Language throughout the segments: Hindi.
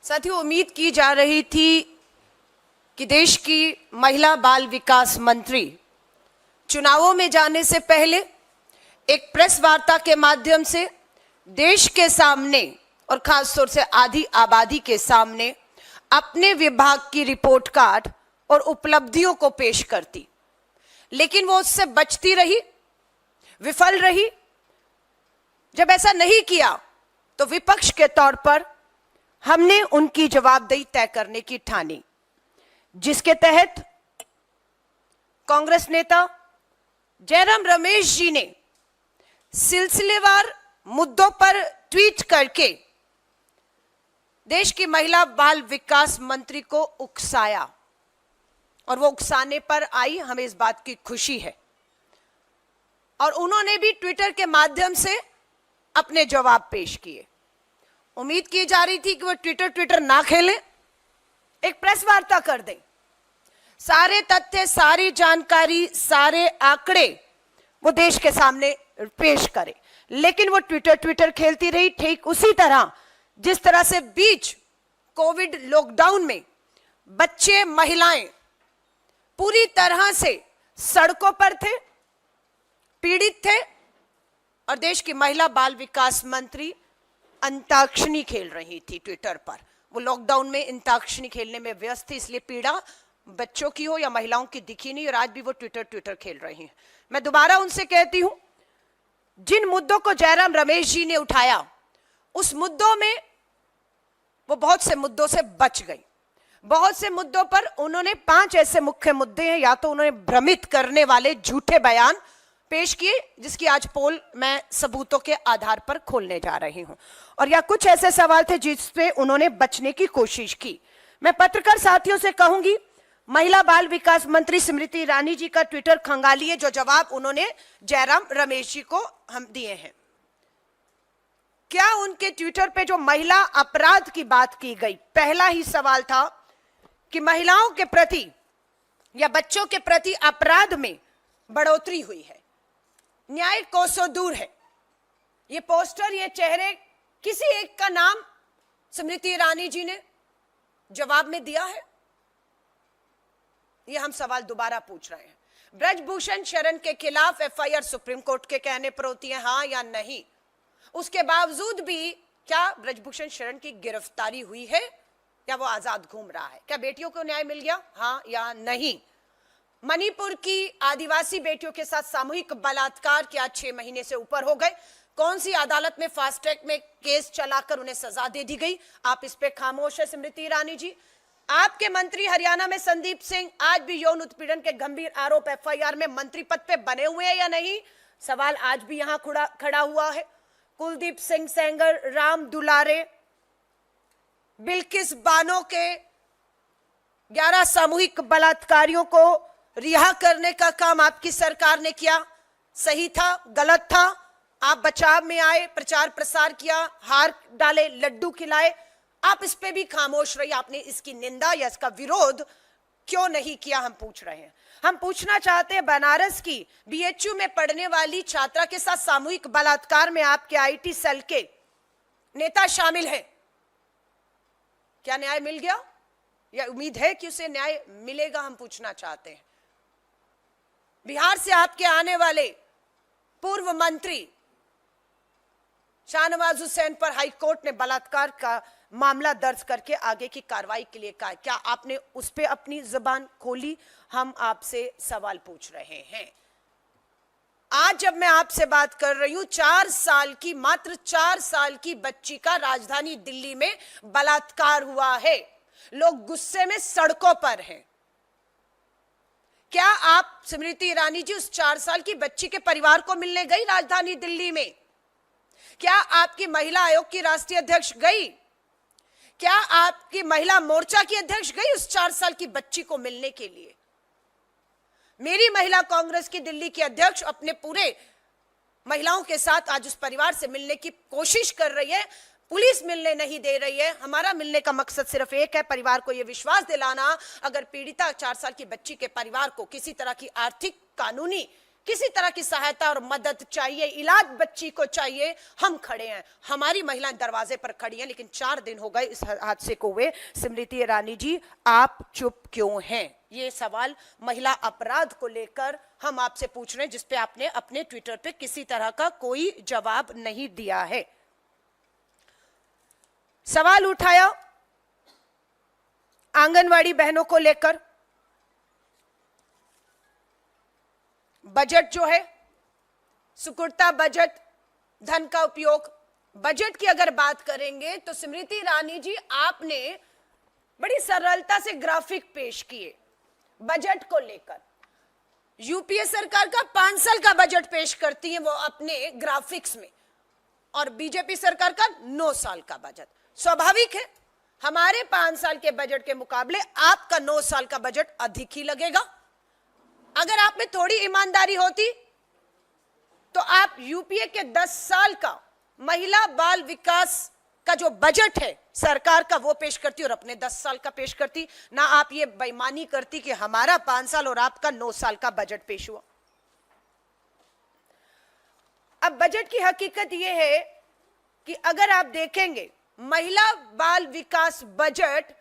साथियों, उम्मीद की जा रही थी कि देश की महिला बाल विकास मंत्री चुनावों में जाने से पहले एक प्रेस वार्ता के माध्यम से देश के सामने और खासतौर से आधी आबादी के सामने अपने विभाग की रिपोर्ट कार्ड और उपलब्धियों को पेश करती, लेकिन वो उससे बचती रही, विफल रही। जब ऐसा नहीं किया तो विपक्ष के तौर पर हमने उनकी जवाबदेही तय करने की ठानी, जिसके तहत कांग्रेस नेता जयराम रमेश जी ने सिलसिलेवार मुद्दों पर ट्वीट करके देश की महिला बाल विकास मंत्री को उकसाया, और वो उकसाने पर आई, हमें इस बात की खुशी है। और उन्होंने भी ट्विटर के माध्यम से अपने जवाब पेश किए। उम्मीद की जा रही थी कि वो ट्विटर ना खेलें, एक प्रेस वार्ता कर दें, सारे तथ्य, सारी जानकारी, सारे आंकड़े वो देश के सामने पेश करें। लेकिन वो ट्विटर खेलती रही, ठीक उसी तरह जिस तरह से बीच कोविड लॉकडाउन में बच्चे, महिलाएं पूरी तरह से सड़कों पर थे, पीड़ित थे, और देश की महिला बाल विकास मंत्री अंताक्षरी खेल रही थी ट्विटर पर। वो लॉकडाउन में अंताक्षरी खेलने में व्यस्त थी, इसलिए पीड़ा बच्चों की हो या महिलाओं की दिखी नहीं, और आज भी वो ट्विटर खेल रही हैं। मैं दोबारा उनसे कहती हूं, जिन मुद्दों को जयराम रमेश जी ने उठाया, उस मुद्दों में वो बहुत से मुद्दों से बच गई। बहुत से मुद्दों पर उन्होंने 5 ऐसे मुख्य मुद्दे हैं, या तो उन्होंने भ्रमित करने वाले झूठे बयान पेश किए, जिसकी आज पोल मैं सबूतों के आधार पर खोलने जा रही हूं, और या कुछ ऐसे सवाल थे जिसपे उन्होंने बचने की कोशिश की। मैं पत्रकार साथियों से कहूंगी, महिला बाल विकास मंत्री स्मृति ईरानी जी का ट्विटर खंगालिए, जो जवाब उन्होंने जयराम रमेश जी को हम दिए हैं। क्या उनके ट्विटर पे जो महिला अपराध की बात की गई, पहला ही सवाल था कि महिलाओं के प्रति या बच्चों के प्रति अपराध में बढ़ोतरी हुई है, न्याय कोसों दूर है। ये पोस्टर, ये चेहरे, किसी एक का नाम स्मृति ईरानी जी ने जवाब में दिया है? ये हम सवाल दोबारा पूछ रहे हैं। ब्रजभूषण शरण के खिलाफ एफआईआर सुप्रीम कोर्ट के कहने पर होती है, हां या नहीं? उसके बावजूद भी क्या ब्रजभूषण शरण की गिरफ्तारी हुई है या वो आजाद घूम रहा है? क्या बेटियों को न्याय मिल गया, हां या नहीं? मणिपुर की आदिवासी बेटियों के साथ सामूहिक बलात्कार क्या 6 महीने से ऊपर हो गए? कौन सी अदालत में फास्ट ट्रैक में केस चलाकर उन्हें सजा दे दी गई? आप इस पे खामोश है स्मृति ईरानी जी। आपके मंत्री हरियाणा में संदीप सिंह आज भी यौन उत्पीड़न के गंभीर आरोप एफआईआर में मंत्री पद पे बने हुए हैं या नहीं? सवाल आज भी यहां खड़ा हुआ है। कुलदीप सिंह सेंगर, राम दुलारे, बिल्किस बानो के 11 सामूहिक बलात्कारियों को रिहा करने का काम आपकी सरकार ने किया। सही था, गलत था? आप बचाव में आए, प्रचार प्रसार किया, हार डाले, लड्डू खिलाए, आप इस पे भी खामोश रही। आपने इसकी निंदा या इसका विरोध क्यों नहीं किया, हम पूछ रहे हैं। हम पूछना चाहते हैं, बनारस की बीएचयू में पढ़ने वाली छात्रा के साथ सामूहिक बलात्कार में आपके आईटी सेल के नेता शामिल हैं, क्या न्याय मिल गया या उम्मीद है कि उसे न्याय मिलेगा? हम पूछना चाहते हैं। बिहार से आपके आने वाले पूर्व मंत्री शाहनवाज हुसैन पर हाईकोर्ट ने बलात्कार का मामला दर्ज करके आगे की कार्रवाई के लिए कहा, क्या आपने उस पर अपनी जुबान खोली? हम आपसे सवाल पूछ रहे हैं। आज जब मैं आपसे बात कर रही हूं, 4 साल की, मात्र 4 साल की बच्ची का राजधानी दिल्ली में बलात्कार हुआ है। लोग गुस्से में सड़कों पर हैं। क्या आप स्मृति ईरानी जी उस 4 साल की बच्ची के परिवार को मिलने गई राजधानी दिल्ली में? क्या आपकी महिला आयोग की राष्ट्रीय अध्यक्ष गई? क्या आपकी महिला मोर्चा की अध्यक्ष गई उस 4 साल की बच्ची को मिलने के लिए? मेरी महिला कांग्रेस की दिल्ली की अध्यक्ष अपने पूरे महिलाओं के साथ आज उस परिवार से मिलने की कोशिश कर रही है। पुलिस मिलने नहीं दे रही है। हमारा मिलने का मकसद सिर्फ एक है, परिवार को यह विश्वास दिलाना, अगर पीड़िता 4 साल की बच्ची के परिवार को किसी तरह की आर्थिक, कानूनी किसी तरह की सहायता और मदद चाहिए, इलाज बच्ची को चाहिए, हम खड़े हैं। हमारी महिलाएं दरवाजे पर खड़ी हैं, लेकिन 4 दिन हो गए इस हादसे को हुए। स्मृति ईरानी जी, आप चुप क्यों हैं? ये सवाल महिला अपराध को लेकर हम आपसे पूछ रहे हैं, जिसपे आपने अपने ट्विटर पे किसी तरह का कोई जवाब नहीं दिया है। सवाल उठाया आंगनवाड़ी बहनों को लेकर। बजट जो है, सुकुड़ता बजट, धन का उपयोग, बजट की अगर बात करेंगे तो स्मृति ईरानी जी, आपने बड़ी सरलता से ग्राफिक पेश किए बजट को लेकर। यूपीए सरकार का 5 साल का बजट पेश करती है वो अपने ग्राफिक्स में, और बीजेपी सरकार का 9 साल का बजट। स्वाभाविक है, हमारे 5 साल के बजट के मुकाबले आपका 9 साल का बजट अधिक ही लगेगा। अगर आप में थोड़ी ईमानदारी होती तो आप यूपीए के 10 साल का महिला बाल विकास का जो बजट है सरकार का, वो पेश करती और अपने 10 साल का पेश करती, ना आप ये बेईमानी करती कि हमारा 5 साल और आपका 9 साल का बजट पेश हुआ। अब बजट की हकीकत यह है कि अगर आप देखेंगे, महिला बाल विकास बजट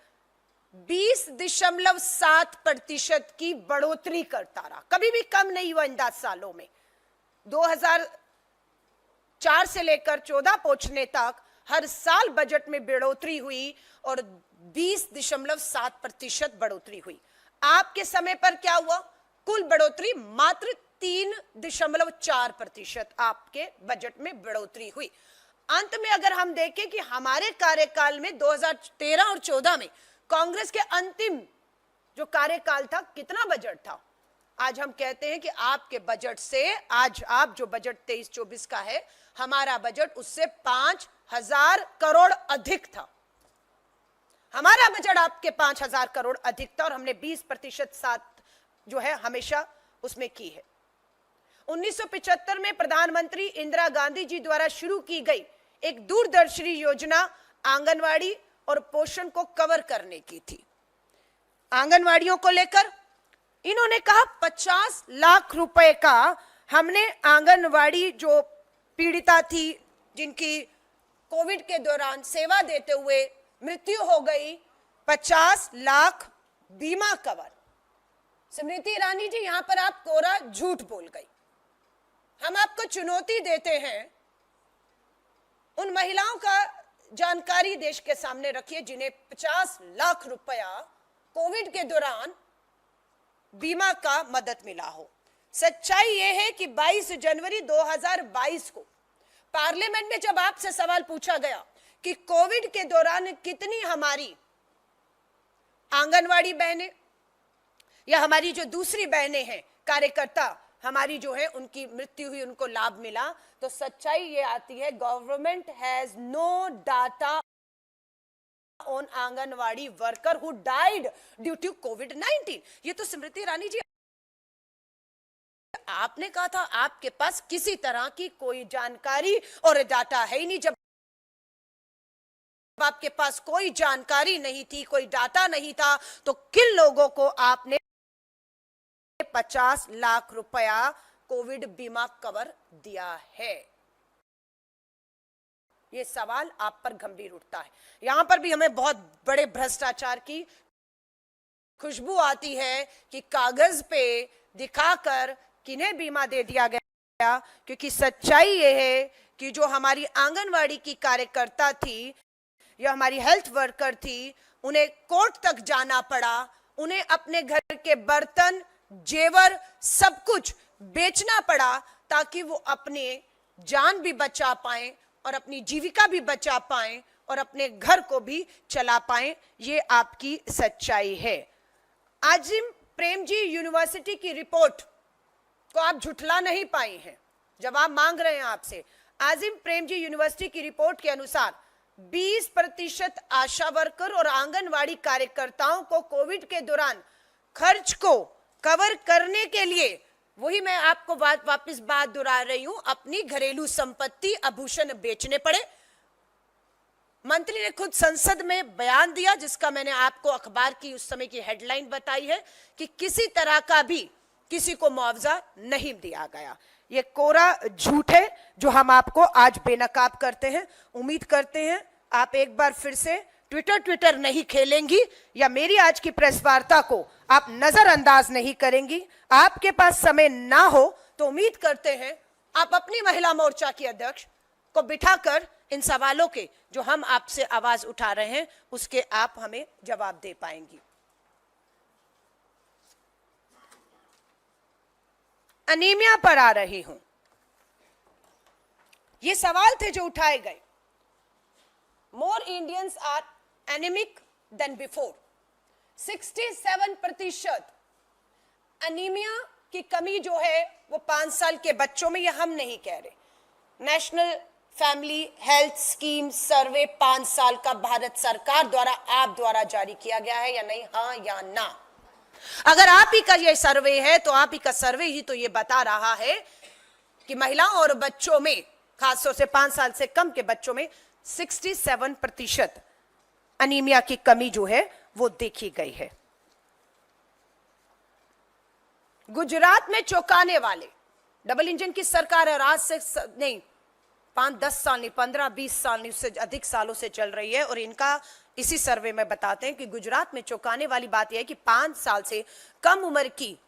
20.7% की बढ़ोतरी करता रहा, कभी भी कम नहीं हुआ इन 10 सालों में। 2004 से लेकर 14 पहुंचने तक हर साल बजट में बढ़ोतरी हुई और 20.7% बढ़ोतरी हुई। आपके समय पर क्या हुआ? कुल बढ़ोतरी मात्र 3.4% आपके बजट में बढ़ोतरी हुई। अंत में अगर हम देखें कि हमारे कार्यकाल में 2013 और 14 में कांग्रेस के अंतिम जो कार्यकाल था, कितना बजट था? आज हम कहते हैं कि आपके बजट से, आज आप जो बजट 23-24 का है, हमारा बजट उससे 5,000 करोड़ अधिक था। हमारा बजट आपके 5,000 करोड़ अधिक था और हमने 20% साथ जो है हमेशा उसमें की है। 1975 में प्रधानमंत्री इंदिरा गांधी जी द्वारा शुरू की गई एक दूरदर्शी योजना आंगनवाड़ी और पोषण को कवर करने की थी। आंगनवाड़ियों को लेकर इन्होंने कहा 50 लाख रुपए का हमने आंगनवाड़ी जो पीड़िता थी, जिनकी कोविड के दौरान सेवा देते हुए मृत्यु हो गई, 50 लाख बीमा कवर। स्मृति ईरानी जी, यहां पर आप कोरा झूठ बोल गई। हम आपको चुनौती देते हैं, उन महिलाओं का जानकारी देश के सामने रखिए जिन्हें 50 लाख रुपया कोविड के दौरान बीमा का मदद मिला हो। सच्चाई यह है कि 22 जनवरी 2022 को पार्लियामेंट में जब आपसे सवाल पूछा गया कि कोविड के दौरान कितनी हमारी आंगनवाड़ी बहनें या हमारी जो दूसरी बहनें हैं, कार्यकर्ता हमारी जो है, उनकी मृत्यु हुई, उनको लाभ मिला, तो सच्चाई ये आती है, government has no data on anganwadi worker who died due to कोविड-19। ये तो स्मृति ईरानी जी आपने कहा था, आपके पास किसी तरह की कोई जानकारी और डाटा है ही नहीं। जब आपके पास कोई जानकारी नहीं थी, कोई डाटा नहीं था, तो किन लोगों को आपने 50 लाख रुपया कोविड बीमा कवर दिया है? ये सवाल आप पर गंभीर उठता है। यहां पर भी हमें बहुत बड़े भ्रष्टाचार की खुशबू आती है कि कागज पे दिखाकर किन्हें बीमा दे दिया गया, क्योंकि सच्चाई ये है कि जो हमारी आंगनवाड़ी की कार्यकर्ता थी या हमारी हेल्थ वर्कर थी, उन्हें कोर्ट तक जाना पड़ा, उन्हें अपने घर के बर्तन, जेवर, सब कुछ बेचना पड़ा ताकि वो अपने जान भी बचा पाएं और अपनी जीविका भी बचा पाएं और अपने घर को भी चला पाएं। ये आपकी सच्चाई है। आजिम प्रेमजी यूनिवर्सिटी की रिपोर्ट को आप झुठला नहीं पाई हैं। जवाब मांग रहे हैं आपसे। आजिम प्रेमजी यूनिवर्सिटी की रिपोर्ट के अनुसार 20% आशा वर्कर और आंगनवाड़ी कार्यकर्ताओं को कोविड के दौरान खर्च को कवर करने के लिए, वही मैं आपको वापस बात दोहरा रही हूं, अपनी घरेलू संपत्ति, आभूषण बेचने पड़े। मंत्री ने खुद संसद में बयान दिया, जिसका मैंने आपको अखबार की उस समय की हेडलाइन बताई है कि किसी तरह का भी किसी को मुआवजा नहीं दिया गया। ये कोरा झूठ है जो हम आपको आज बेनकाब करते हैं। उम्मीद करते हैं आप एक बार फिर से ट्विटर नहीं खेलेंगी या मेरी आज की प्रेस वार्ता को आप नजरअंदाज नहीं करेंगी। आपके पास समय ना हो तो उम्मीद करते हैं आप अपनी महिला मोर्चा की अध्यक्ष को बिठाकर इन सवालों के जो हम आपसे आवाज उठा रहे हैं उसके आप हमें जवाब दे पाएंगी। अनीमिया पर आ रही हूं। ये सवाल थे जो उठाए गए। More Indians are anaemic than before. 67% anaemia की कमी जो है वो 5 साल के बच्चों में, ये हम नहीं कह रहे। नेशनल फैमिली हेल्थ स्कीम सर्वे 5 साल का भारत सरकार द्वारा आप द्वारा जारी किया गया है या नहीं, हाँ या ना? अगर आप ही का ये सर्वे है तो आप ही का सर्वे ही तो ये बता रहा है कि महिलाओं और बच्चों में, खासतौर से 5 साल से कम के बच्चों में 67% अनीमिया की कमी जो है वो देखी गई है। गुजरात में चौंकाने वाले डबल इंजन की सरकार है, आज से नहीं 5-10 साल नहीं, 15-20 साल नहीं, उससे अधिक सालों से चल रही है। और इनका इसी सर्वे में बताते हैं कि गुजरात में चौंकाने वाली बात यह है कि 5 साल से कम उम्र की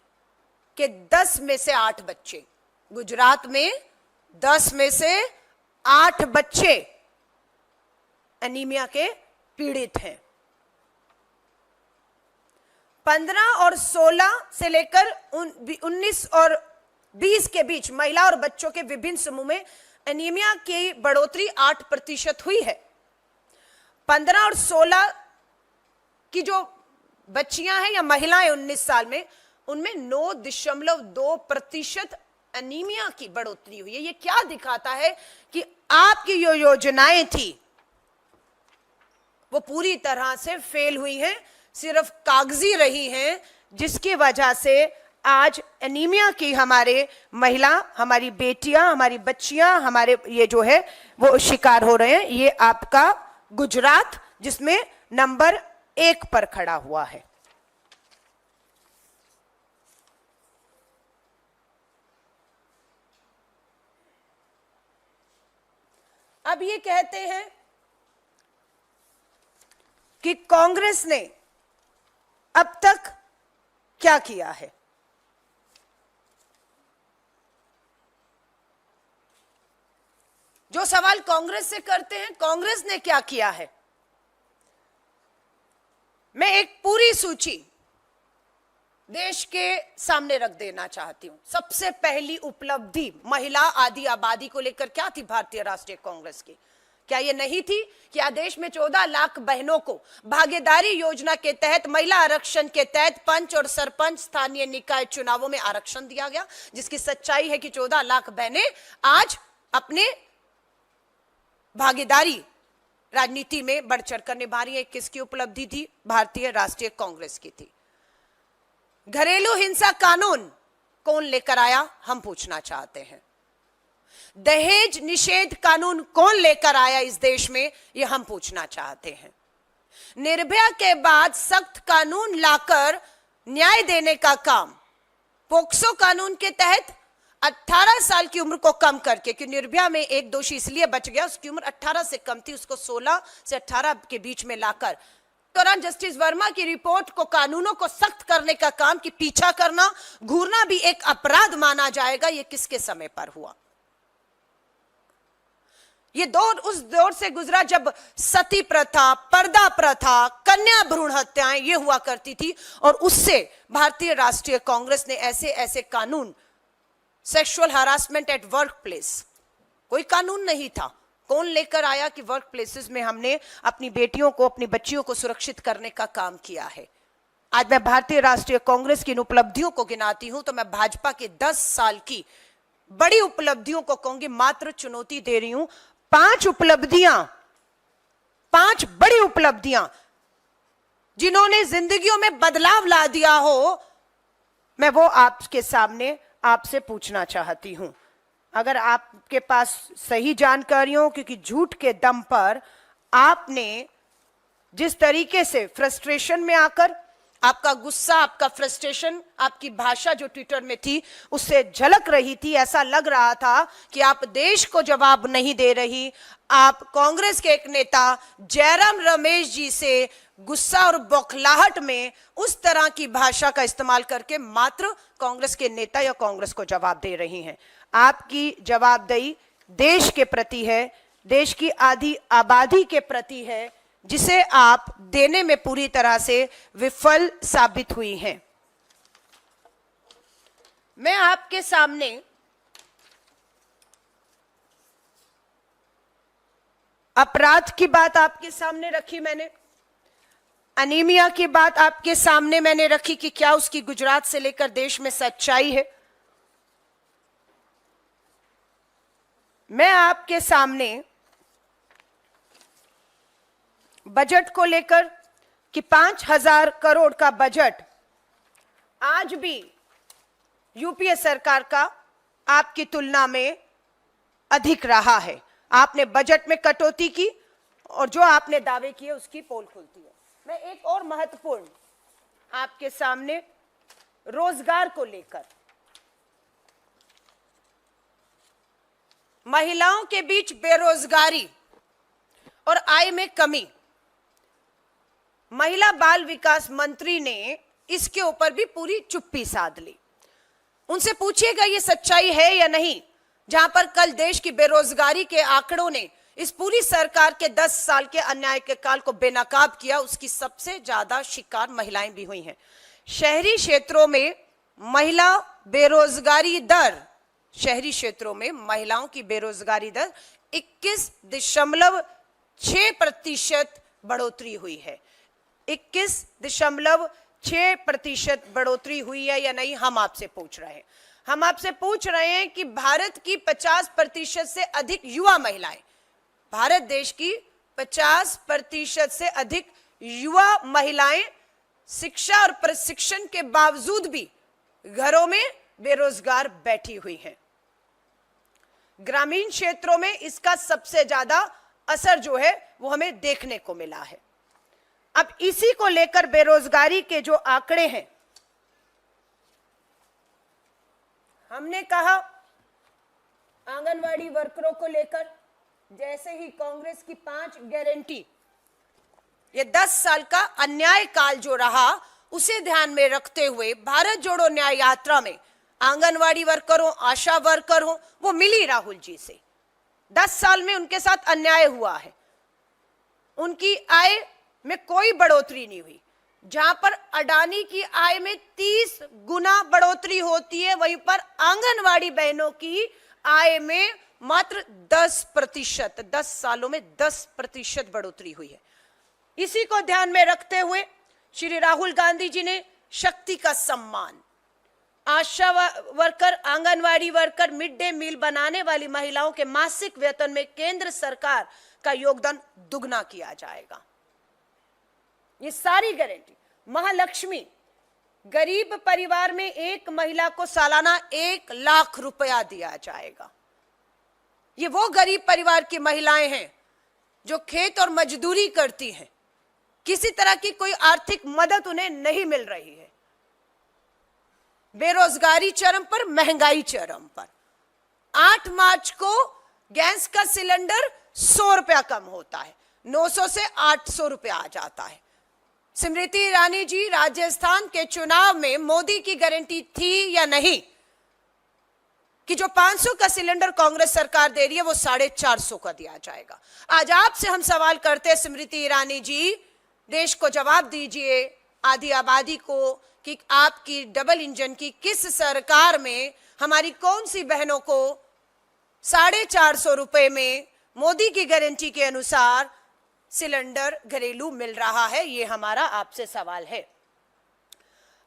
के 10 में से 8 बच्चे, गुजरात में 10 में से 8 बच्चे एनीमिया के पीड़ित हैं। 15 और 16 से लेकर 19 और 20 के बीच महिला और बच्चों के विभिन्न समूह में एनीमिया की बढ़ोतरी 8% हुई है। 15 और 16 की जो बच्चियां हैं या महिलाएं 19 साल में, उनमें 9.2% एनीमिया की बढ़ोतरी हुई है। ये क्या दिखाता है कि आपकी जो योजनाएं थी वो पूरी तरह से फेल हुई हैं, सिर्फ कागजी रही हैं, जिसकी वजह से आज एनीमिया की हमारे महिला, हमारी बेटियां, हमारी बच्चियां, हमारे ये जो है वो शिकार हो रहे हैं। ये आपका गुजरात जिसमें नंबर 1 पर खड़ा हुआ है। अब ये कहते हैं कि कांग्रेस ने अब तक क्या किया है। जो सवाल कांग्रेस से करते हैं, कांग्रेस ने क्या किया है, मैं एक पूरी सूची देश के सामने रख देना चाहती हूं। सबसे पहली उपलब्धि महिला आदि आबादी को लेकर क्या थी भारतीय राष्ट्रीय कांग्रेस की? क्या यह नहीं थी कि आदेश में 14 लाख बहनों को भागीदारी योजना के तहत महिला आरक्षण के तहत पंच और सरपंच स्थानीय निकाय चुनावों में आरक्षण दिया गया, जिसकी सच्चाई है कि 14 लाख बहनें आज अपने भागीदारी राजनीति में बढ़ चढ़कर निभा रही है। किसकी उपलब्धि थी? भारतीय राष्ट्रीय कांग्रेस की थी। घरेलू हिंसा कानून कौन लेकर आया, हम पूछना चाहते हैं। दहेज निषेध कानून कौन लेकर आया इस देश में, यह हम पूछना चाहते हैं। निर्भया के बाद सख्त कानून लाकर न्याय देने का काम, पोक्सो कानून के तहत 18 साल की उम्र को कम करके, कि निर्भया में एक दोषी इसलिए बच गया, उसकी उम्र 18 से कम थी, उसको 16 से 18 के बीच में लाकर दौरान जस्टिस वर्मा की रिपोर्ट को, कानूनों को सख्त करने का काम, कि पीछा करना, घूरना भी एक अपराध माना जाएगा। यह किसके समय पर हुआ? ये दौर उस दौर से गुजरा जब सती प्रथा, पर्दा प्रथा, कन्या भ्रूण हत्याएं ये हुआ करती थी, और उससे भारतीय राष्ट्रीय कांग्रेस ने ऐसे ऐसे कानून, sexual harassment at work place, कोई कानून नहीं था, कौन लेकर आया कि वर्क प्लेसेस में हमने अपनी बेटियों को, अपनी बच्चियों को सुरक्षित करने का काम किया है। आज मैं भारतीय राष्ट्रीय कांग्रेस की इन उपलब्धियों को गिनाती हूं तो मैं भाजपा के 10 साल की बड़ी उपलब्धियों को कहूंगी, मात्र चुनौती दे रही हूं। 5 उपलब्धियां, 5 बड़ी उपलब्धियां जिन्होंने जिंदगियों में बदलाव ला दिया हो, मैं वो आपके सामने आपसे पूछना चाहती हूं। अगर आपके पास सही जानकारी हो, क्योंकि झूठ के दम पर आपने जिस तरीके से फ्रस्ट्रेशन में आकर आपका गुस्सा, आपका फ्रस्ट्रेशन, आपकी भाषा जो ट्विटर में थी उससे झलक रही थी। ऐसा लग रहा था कि आप देश को जवाब नहीं दे रही, आप कांग्रेस के एक नेता जयराम रमेश जी से गुस्सा और बौखलाहट में उस तरह की भाषा का इस्तेमाल करके मात्र कांग्रेस के नेता या कांग्रेस को जवाब दे रही हैं। आपकी जवाबदेही देश के प्रति है, देश की आधी आबादी के प्रति है, जिसे आप देने में पूरी तरह से विफल साबित हुई हैं। मैं आपके सामने अपराध की बात आपके सामने रखी, मैंने अनीमिया की बात आपके सामने मैंने रखी कि क्या उसकी गुजरात से लेकर देश में सच्चाई है। मैं आपके सामने बजट को लेकर कि 5,000 करोड़ का बजट आज भी यूपीए सरकार का आपकी तुलना में अधिक रहा है। आपने बजट में कटौती की और जो आपने दावे किए उसकी पोल खुलती है। मैं एक और महत्वपूर्ण आपके सामने रोजगार को लेकर, महिलाओं के बीच बेरोजगारी और आय में कमी, महिला बाल विकास मंत्री ने इसके ऊपर भी पूरी चुप्पी साध ली। उनसे पूछिएगा ये सच्चाई है या नहीं, जहां पर कल देश की बेरोजगारी के आंकड़ों ने इस पूरी सरकार के 10 साल के अन्याय के काल को बेनकाब किया, उसकी सबसे ज्यादा शिकार महिलाएं भी हुई हैं। शहरी क्षेत्रों में महिला बेरोजगारी दर, शहरी क्षेत्रों में महिलाओं की बेरोजगारी दर 21.6% बढ़ोतरी हुई है। 21.6% बढ़ोतरी हुई है या नहीं, हम आपसे पूछ रहे हैं। हम आपसे पूछ रहे हैं कि भारत की 50% से अधिक युवा महिलाएं, भारत देश की 50% से अधिक युवा महिलाएं शिक्षा और प्रशिक्षण के बावजूद भी घरों में बेरोजगार बैठी हुई हैं। ग्रामीण क्षेत्रों में इसका सबसे ज्यादा असर जो है वो हमें देखने को मिला है। अब इसी को लेकर बेरोजगारी के जो आंकड़े हैं, हमने कहा आंगनवाड़ी वर्करों को लेकर जैसे ही कांग्रेस की 5 गारंटी, ये 10 साल का अन्याय काल जो रहा उसे ध्यान में रखते हुए भारत जोड़ो न्याय यात्रा में आंगनवाड़ी वर्कर हो, आशा वर्कर हो, वो मिली राहुल जी से। 10 साल में उनके साथ अन्याय हुआ है, उनकी आय में कोई बढ़ोतरी नहीं हुई। जहां पर अडानी की आय में 30 गुना बढ़ोतरी होती है, वहीं पर आंगनवाड़ी बहनों की आय में मात्र 10%, 10 सालों में 10% बढ़ोतरी हुई है। इसी को ध्यान में रखते हुए श्री राहुल गांधी जी ने शक्ति का सम्मान, Asha worker, anganwadi worker, mid day meal बनाने वाली महिलाओं के मासिक वेतन में केंद्र सरकार का योगदान दुगना किया जाएगा। ये सारी गारंटी। महालक्ष्मी, गरीब परिवार में एक महिला को सालाना 1 लाख रुपया दिया जाएगा। ये वो गरीब परिवार की महिलाएं हैं जो खेत और मजदूरी करती हैं, किसी तरह की कोई आर्थिक मदद उन्हें नहीं मिल रही है। बेरोजगारी चरम पर, महंगाई चरम पर। 8 मार्च को गैस का सिलेंडर 100 रुपया कम होता है, 900 से 800 रुपया आ जाता है। स्मृति ईरानी जी, राजस्थान के चुनाव में मोदी की गारंटी थी या नहीं कि जो 500 का सिलेंडर कांग्रेस सरकार दे रही है वो 450 का दिया जाएगा? आज आपसे हम सवाल करते हैं स्मृति ईरानी जी, देश को जवाब दीजिए, आधी आबादी को, कि आपकी डबल इंजन की किस सरकार में हमारी कौन सी बहनों को 450 रुपए में मोदी की गारंटी के अनुसार सिलेंडर घरेलू मिल रहा है? ये हमारा आपसे सवाल है।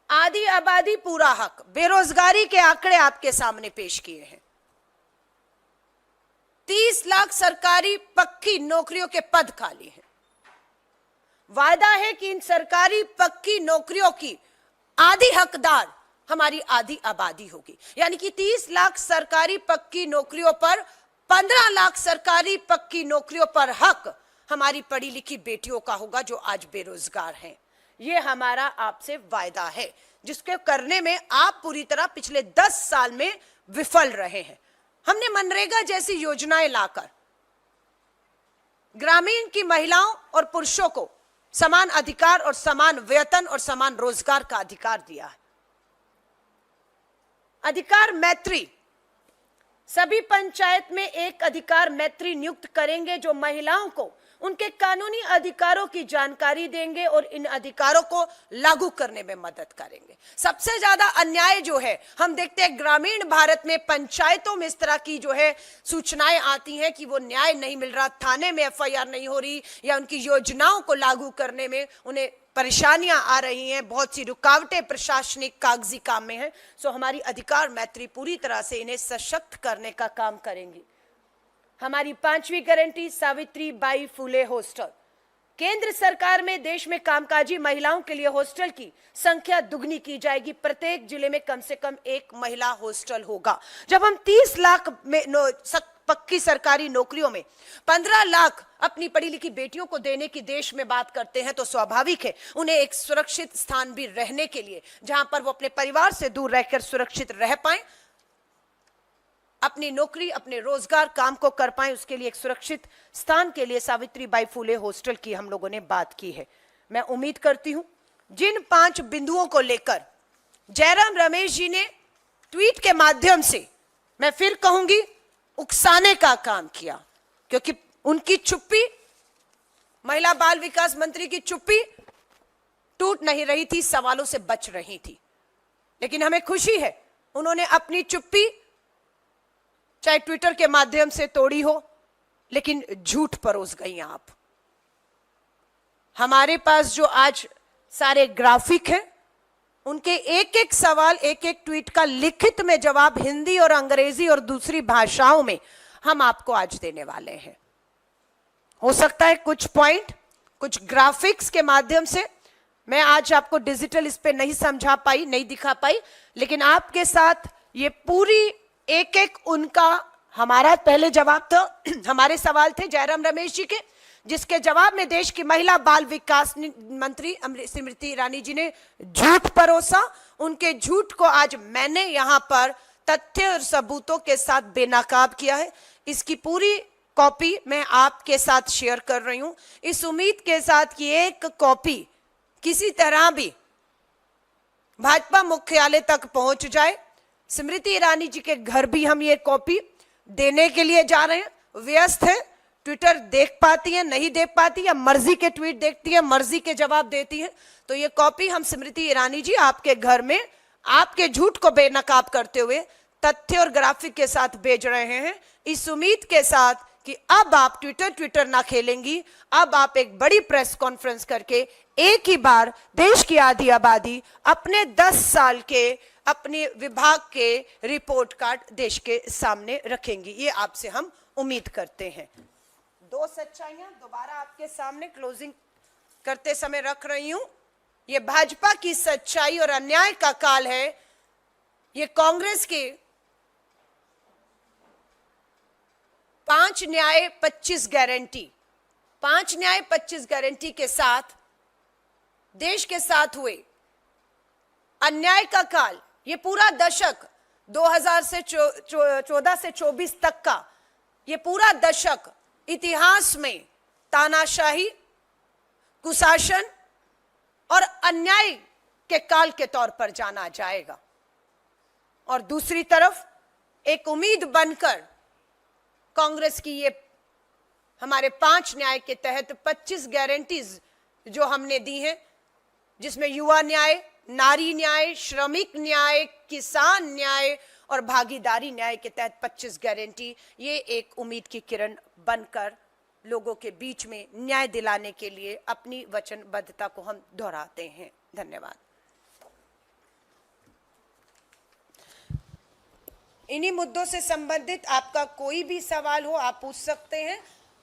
आधी आबादी पूरा हक, बेरोजगारी के आंकड़े आपके सामने पेश किए हैं। 30 लाख सरकारी पक्की नौकरियों के पद खाली हैं। वायदा है कि इन सरकारी पक्की नौकरियों की आधी हकदार हमारी आधी आबादी होगी, यानी कि 30 लाख सरकारी पक्की नौकरियों पर 15 लाख सरकारी पक्की नौकरियों पर हक हमारी पढ़ी लिखी बेटियों का होगा जो आज बेरोजगार हैं। ये हमारा आपसे वायदा है, जिसके करने में आप पूरी तरह पिछले 10 साल में विफल रहे हैं। हमने मनरेगा जैसी योजनाएं लाकर ग्रामीण की महिलाओं और पुरुषों को समान अधिकार और समान वेतन और समान रोजगार का अधिकार दिया है। अधिकार मैत्री, सभी पंचायत में एक अधिकार मैत्री नियुक्त करेंगे जो महिलाओं को उनके कानूनी अधिकारों की जानकारी देंगे और इन अधिकारों को लागू करने में मदद करेंगे। सबसे ज्यादा अन्याय जो है हम देखते हैं ग्रामीण भारत में, पंचायतों में इस तरह की जो है सूचनाएं आती हैं कि वो न्याय नहीं मिल रहा, थाने में एफआईआर नहीं हो रही, या उनकी योजनाओं को लागू करने में उन्हें परेशानियां आ रही हैं, बहुत सी रुकावटें प्रशासनिक कागजी काम में हैं। सो हमारी अधिकार मैत्री पूरी तरह से इन्हें सशक्त करने का काम करेंगी। हमारी 5वीं गारंटी सावित्री बाई फुले हॉस्टल। केंद्र सरकार में देश में कामकाजी महिलाओं के लिए हॉस्टल की संख्या दुगनी की जाएगी। प्रत्येक जिले में कम से कम एक महिला हॉस्टल होगा। जब हम 30 लाख में पक्की सरकारी नौकरियों में 15 लाख अपनी पढ़ी लिखी बेटियों को देने की देश में बात करते हैं, तो स्वाभाविक है उन्हें एक सुरक्षित स्थान भी रहने के लिए, जहां पर वो अपने परिवार से दूर रहकर सुरक्षित रह पाएं, अपनी नौकरी, अपने रोजगार, काम को कर पाएं, उसके लिए एक सुरक्षित स्थान के लिए सावित्री बाई फुले हॉस्टल की हम लोगों ने बात की है। मैं उम्मीद करती हूं जिन 5 बिंदुओं को लेकर जयराम रमेश जी ने ट्वीट के माध्यम से, मैं फिर कहूंगी, उकसाने का काम किया, क्योंकि उनकी चुप्पी, महिला बाल विकास मंत्री की चुप्पी टूट नहीं रही थी, सवालों से बच रही थी। लेकिन हमें खुशी है उन्होंने अपनी चुप्पी चाहे ट्विटर के माध्यम से तोड़ी हो, लेकिन झूठ परोस गई आप। हमारे पास जो आज सारे ग्राफिक हैं, उनके एक एक सवाल, एक एक ट्वीट का लिखित में जवाब हिंदी और अंग्रेजी और दूसरी भाषाओं में हम आपको आज देने वाले हैं। हो सकता है कुछ पॉइंट, कुछ ग्राफिक्स के माध्यम से मैं आज आपको डिजिटल इस पे नहीं समझा पाई, नहीं दिखा पाई, लेकिन आपके साथ ये पूरी एक एक उनका, हमारा पहले जवाब था, हमारे सवाल थे जयराम रमेश जी के, जिसके जवाब में देश की महिला बाल विकास मंत्री स्मृति ईरानी जी ने झूठ परोसा। उनके झूठ को आज मैंने यहां पर तथ्य और सबूतों के साथ बेनकाब किया है। इसकी पूरी कॉपी मैं आपके साथ शेयर कर रही हूं, इस उम्मीद के साथ कि एक कॉपी किसी तरह भी भाजपा मुख्यालय तक पहुंच जाए। स्मृति ईरानी जी के घर भी हम ये कॉपी देने के लिए जा रहे हैं। व्यस्त है, ट्विटर देख पाती है, नहीं देख पाती, या मर्जी के ट्वीट देखती है, मर्जी के जवाब देती है, तो ये कॉपी हम स्मृति ईरानी जी आपके घर में आपके झूठ को बेनकाब करते हुए तथ्य और ग्राफिक के साथ भेज रहे हैं, इस उम्मीद के साथ कि अब आप ट्विटर ना खेलेंगी, अब आप एक बड़ी प्रेस कॉन्फ्रेंस करके एक ही बार देश की आधी आबादी अपने 10 साल के अपने विभाग के रिपोर्ट कार्ड देश के सामने रखेंगी। ये आपसे हम उम्मीद करते हैं। 2 सच्चाइयां दोबारा आपके सामने क्लोजिंग करते समय रख रही हूं। ये भाजपा की सच्चाई और अन्याय का काल है। ये कांग्रेस के 5 न्याय 25 गारंटी, 5 न्याय 25 गारंटी के साथ देश के साथ हुए अन्याय का काल, ये पूरा दशक 2000 से 14 से 24 तक का ये पूरा दशक इतिहास में तानाशाही, कुशासन और अन्याय के काल के तौर पर जाना जाएगा। और दूसरी तरफ एक उम्मीद बनकर कांग्रेस की ये हमारे 5 न्याय के तहत 25 गारंटीज जो हमने दी हैं, जिसमें युवा न्याय, नारी न्याय, श्रमिक न्याय, किसान न्याय और भागीदारी न्याय के तहत 25 गारंटी, ये एक उम्मीद की किरण बनकर लोगों के बीच में न्याय दिलाने के लिए अपनी वचनबद्धता को हम दोहराते हैं। धन्यवाद। इन्हीं मुद्दों से संबंधित आपका कोई भी सवाल हो आप पूछ सकते हैं,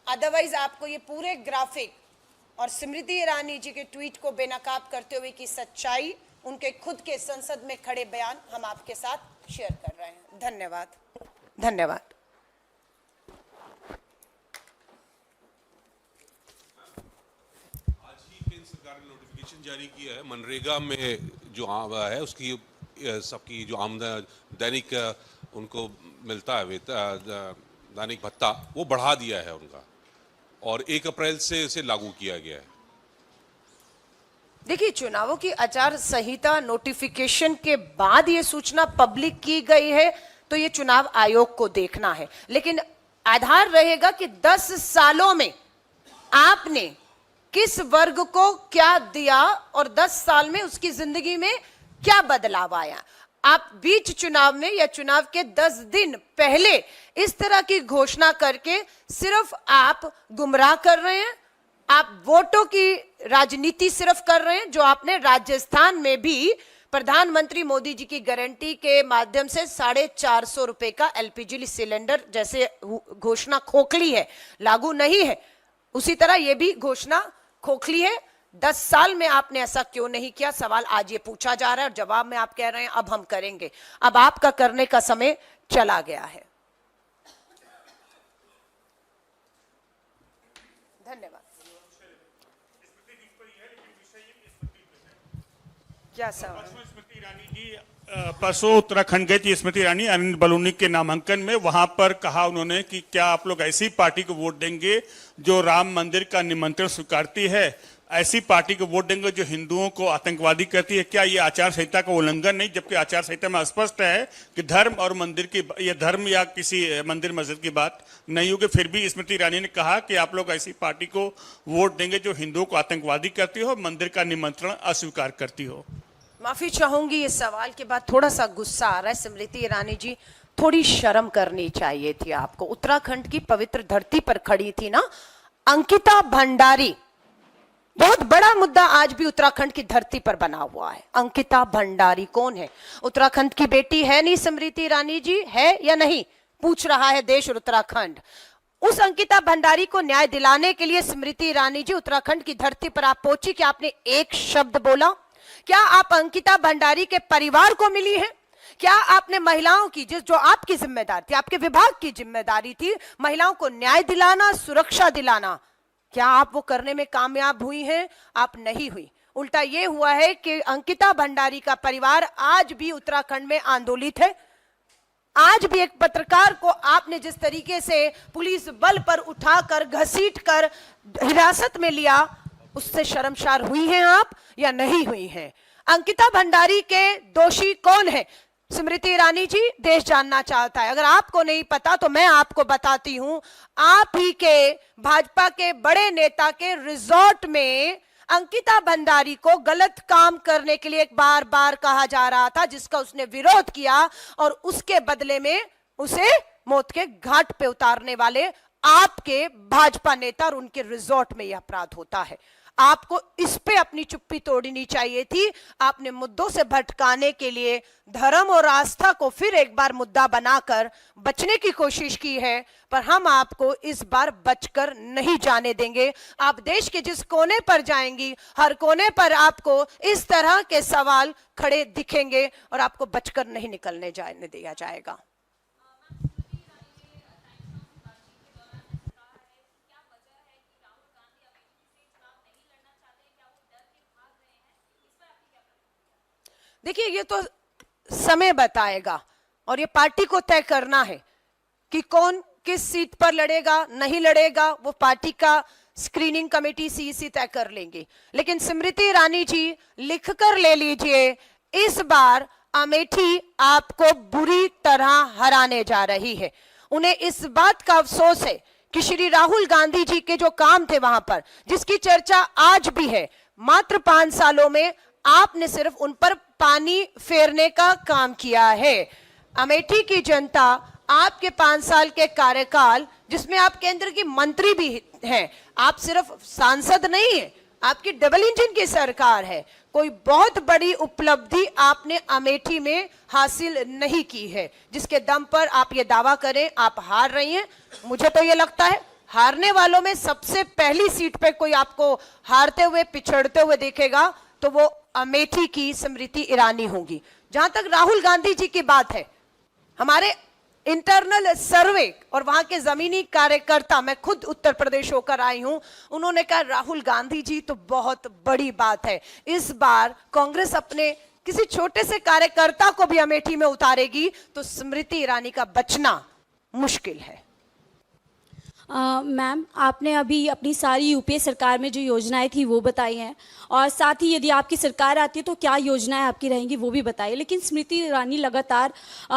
अदरवाइज आपको ये पूरे ग्राफिक और स्मृति ईरानी जी के ट्वीट को बेनकाब करते हुए की सच्चाई, उनके खुद के संसद में खड़े बयान हम आपके साथ शेयर कर रहे हैं। धन्यवाद। धन्यवाद। आज ही केंद्र सरकार ने नोटिफिकेशन नोटिफिकेशन जारी किया है मनरेगा में जो है उसकी सबकी जो आमदन दैनिक उनको मिलता है दैनिक भत्ता वो बढ़ा दिया है उनका और 1 अप्रैल से इसे लागू किया गया है। देखिए, चुनावों की आचार संहिता नोटिफिकेशन के बाद ये सूचना पब्लिक की गई है तो ये चुनाव आयोग को देखना है, लेकिन आधार रहेगा कि 10 सालों में आपने किस वर्ग को क्या दिया और 10 साल में उसकी जिंदगी में क्या बदलाव आया। आप बीच चुनाव में या चुनाव के 10 दिन पहले इस तरह की घोषणा करके सिर्फ आप गुमराह कर रहे हैं, आप वोटों की राजनीति सिर्फ कर रहे हैं। जो आपने राजस्थान में भी प्रधानमंत्री मोदी जी की गारंटी के माध्यम से 450 रुपए का एलपीजी सिलेंडर जैसे घोषणा खोखली है, लागू नहीं है, उसी तरह यह भी घोषणा खोखली है। 10 साल में आपने ऐसा क्यों नहीं किया, सवाल आज ये पूछा जा रहा है और जवाब में आप कह रहे हैं अब हम करेंगे। अब आपका करने का समय चला गया है। धन्यवाद। क्या सवाल? स्मृति ईरानी जी परसों उत्तराखंड गई थी स्मृति ईरानी अनिल बलूनी के नामांकन में, वहां पर कहा उन्होंने कि क्या आप लोग ऐसी पार्टी को वोट देंगे जो राम मंदिर का निमंत्रण स्वीकारती है, ऐसी पार्टी को वोट देंगे जो हिंदुओं को आतंकवादी कहती है। क्या ये आचार संहिता का उल्लंघन नहीं, जबकि आचार संहिता में स्पष्ट है कि धर्म और मंदिर की, ये धर्म या किसी मंदिर मस्जिद की बात नहीं होगी। फिर भी स्मृति ईरानी ने कहा कि आप लोग ऐसी पार्टी को वोट देंगे जो हिंदुओं को आतंकवादी करती हो, मंदिर का निमंत्रण अस्वीकार करती हो। माफी चाहूंगी, इस सवाल के बाद थोड़ा सा गुस्सा आ रहा है। स्मृति ईरानी जी, थोड़ी शर्म करनी चाहिए थी आपको। उत्तराखंड की पवित्र धरती पर खड़ी थी ना अंकिता भंडारी, बहुत बड़ा मुद्दा आज भी उत्तराखंड की धरती पर बना हुआ है। अंकिता भंडारी कौन है? उत्तराखंड की बेटी है नहीं स्मृति ईरानी जी, है या नहीं, पूछ रहा है देश और उत्तराखंड। उस अंकिता भंडारी को न्याय दिलाने के लिए स्मृति ईरानी जी उत्तराखंड की धरती पर आप पहुंची, क्या आपने एक शब्द बोला? क्या आप अंकिता भंडारी के परिवार को मिली है? क्या आपने महिलाओं की, जो आपकी जिम्मेदारी थी, आपके विभाग की जिम्मेदारी थी, महिलाओं को न्याय दिलाना, सुरक्षा दिलाना, क्या आप वो करने में कामयाब हुई हैं? आप नहीं हुई। उल्टा ये हुआ है कि अंकिता भंडारी का परिवार आज भी उत्तराखंड में आंदोलित है। आज भी एक पत्रकार को आपने जिस तरीके से पुलिस बल पर उठाकर घसीटकर हिरासत में लिया, उससे शर्मसार हुई हैं आप या नहीं हुई हैं? अंकिता भंडारी के दोषी कौन है? स्मृति ईरानी जी, देश जानना चाहता है। अगर आपको नहीं पता तो मैं आपको बताती हूं। आप ही के भाजपा के बड़े नेता के रिजॉर्ट में अंकिता भंडारी को गलत काम करने के लिए बार बार कहा जा रहा था, जिसका उसने विरोध किया और उसके बदले में उसे मौत के घाट पे उतारने वाले आपके भाजपा नेता और उनके रिजॉर्ट में यह अपराध होता है। आपको इस पे अपनी चुप्पी तोड़नी चाहिए थी। आपने मुद्दों से भटकाने के लिए धर्म और आस्था को फिर एक बार मुद्दा बनाकर बचने की कोशिश की है, पर हम आपको इस बार बचकर नहीं जाने देंगे। आप देश के जिस कोने पर जाएंगी, हर कोने पर आपको इस तरह के सवाल खड़े दिखेंगे और आपको बचकर नहीं निकलने जाने दिया जाएगा। देखिए, ये तो समय बताएगा और ये पार्टी को तय करना है कि कौन किस सीट पर लड़ेगा, नहीं लड़ेगा। वो पार्टी का स्क्रीनिंग कमेटी सीईसी तय कर लेंगे। लेकिन स्मृति ईरानी जी, लिख कर ले लीजिए, इस बार अमेठी आपको बुरी तरह हराने जा रही है। उन्हें इस बात का अफसोस है कि श्री राहुल गांधी जी के जो काम थे वहां पर, जिसकी चर्चा आज भी है, मात्र 5 सालों में आपने सिर्फ उन पर पानी फेरने का काम किया है। अमेठी की जनता आपके 5 साल के कार्यकाल, जिसमें आप केंद्र की मंत्री भी हैं, आप सिर्फ सांसद नहीं हैं, आपकी डबल इंजन की सरकार है, कोई बहुत बड़ी उपलब्धि आपने अमेठी में हासिल नहीं की है, जिसके दम पर आप ये दावा करें आप हार रही हैं। मुझे तो ये लगता है हारने वालों में सबसे पहली सीट पे कोई आपको हारते हुए, पिछड़ते हुए देखेगा तो वो अमेठी की स्मृति ईरानी होंगी। जहां तक राहुल गांधी जी की बात है, हमारे इंटरनल सर्वे और वहां के जमीनी कार्यकर्ता, मैं खुद उत्तर प्रदेश होकर आई हूं, उन्होंने कहा राहुल गांधी जी तो बहुत बड़ी बात है, इस बार कांग्रेस अपने किसी छोटे से कार्यकर्ता को भी अमेठी में उतारेगी तो स्मृति ईरानी का बचना मुश्किल है। मैम, आपने अभी अपनी सारी यूपीए सरकार में जो योजनाएं थी वो बताई हैं, और साथ ही यदि आपकी सरकार आती है तो क्या योजनाएं आपकी रहेंगी वो भी बताइए। लेकिन स्मृति ईरानी लगातार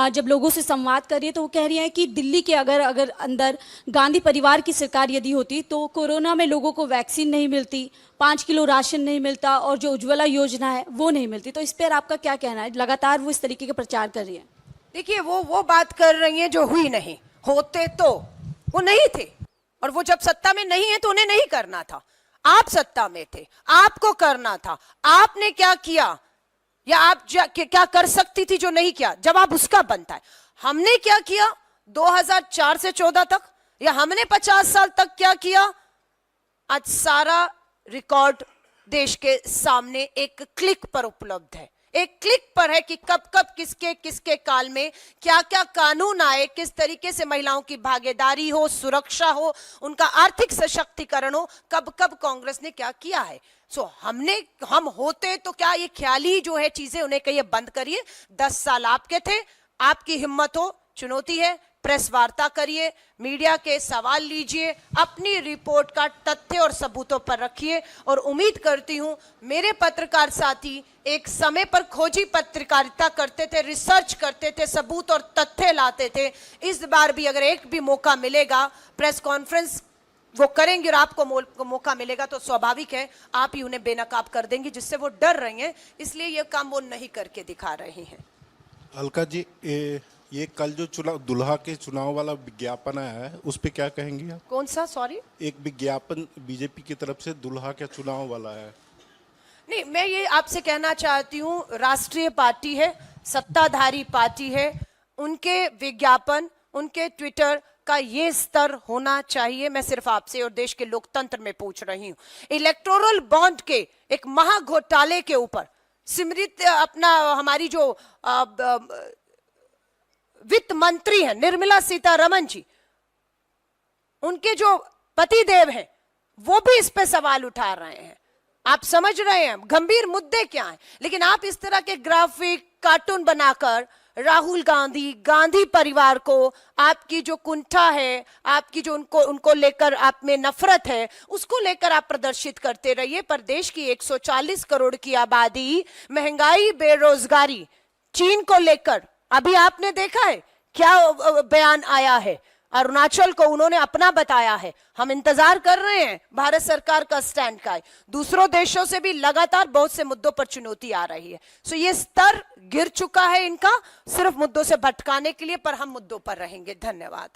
जब लोगों से संवाद कर रही है तो वो कह रही हैं कि दिल्ली के अगर अंदर गांधी परिवार की सरकार यदि होती तो कोरोना में लोगों को वैक्सीन नहीं मिलती, 5 किलो राशन नहीं मिलता, और जो उज्ज्वला योजना है वो नहीं मिलती। तो इस पर आपका क्या कहना है? लगातार वो इस तरीके का प्रचार कर रही है। देखिए, वो बात कर रही है जो हुई नहीं, होते तो वो नहीं थे, और वो जब सत्ता में नहीं है तो उन्हें नहीं करना था। आप सत्ता में थे, आपको करना था। आपने क्या किया या आप क्या कर सकती थी जो नहीं किया? जवाब उसका बनता है। हमने क्या किया 2004 से 14 तक, या हमने 50 साल तक क्या किया? आज सारा रिकॉर्ड देश के सामने एक क्लिक पर उपलब्ध है। एक क्लिक पर है कि कब कब किसके किसके काल में क्या क्या कानून आए, किस तरीके से महिलाओं की भागीदारी हो, सुरक्षा हो, उनका आर्थिक सशक्तिकरण हो, कब कब कांग्रेस ने क्या किया है। हम होते तो क्या ये ख्याली जो है चीजें उन्हें कहिए बंद करिए। 10 साल आपके थे, आपकी हिम्मत हो, चुनौती है, प्रेस वार्ता करिए, मीडिया के सवाल लीजिए, अपनी रिपोर्ट का तथ्य और सबूतों पर रखिए, और उम्मीद करती हूं मेरे पत्रकार साथी एक समय पर खोजी पत्रकारिता करते थे, रिसर्च करते थे, सबूत और तथ्य लाते थे। इस बार भी अगर एक भी मौका मिलेगा, प्रेस कॉन्फ्रेंस वो करेंगे और आपको मौका मिलेगा तो स्वाभाविक है आप ही उन्हें बेनकाब कर देंगे, जिससे वो डर रही हैं, इसलिए ये काम वो नहीं करके दिखा रही हैं। अलका जी, ये कल जो चुनाव दुल्हा के चुनाव वाला विज्ञापन आया है उस पे क्या कहेंगे आप? कौन सा? सॉरी, एक विज्ञापन बीजेपी की तरफ से दुल्हा के चुनाव वाला है। नहीं, मैं ये आपसे कहना चाहती हूँ, राष्ट्रीय पार्टी है, सत्ताधारी पार्टी है, उनके विज्ञापन, उनके ट्विटर का ये स्तर होना चाहिए। मैं सिर्फ आपसे और देश के लोकतंत्र में पूछ रही हूँ। इलेक्टोरल बॉन्ड के एक महाघोटाले के ऊपर स्मृति हमारी जो वित्त मंत्री है निर्मला सीतारमण जी, उनके जो पतिदेव हैं वो भी इस पे सवाल उठा रहे हैं। आप समझ रहे हैं गंभीर मुद्दे क्या हैं, लेकिन आप इस तरह के ग्राफिक कार्टून बनाकर राहुल गांधी, गांधी परिवार को, आपकी जो कुंठा है, आपकी जो उनको लेकर आप में नफरत है, उसको लेकर आप प्रदर्शित करते रहिए। पर देश की 140 करोड़ की आबादी, महंगाई, बेरोजगारी, चीन को लेकर अभी आपने देखा है क्या बयान आया है। अरुणाचल को उन्होंने अपना बताया है। हम इंतजार कर रहे हैं भारत सरकार का स्टैंड का। दूसरों देशों से भी लगातार बहुत से मुद्दों पर चुनौती आ रही है। सो ये स्तर गिर चुका है इनका, सिर्फ मुद्दों से भटकाने के लिए, पर हम मुद्दों पर रहेंगे। धन्यवाद।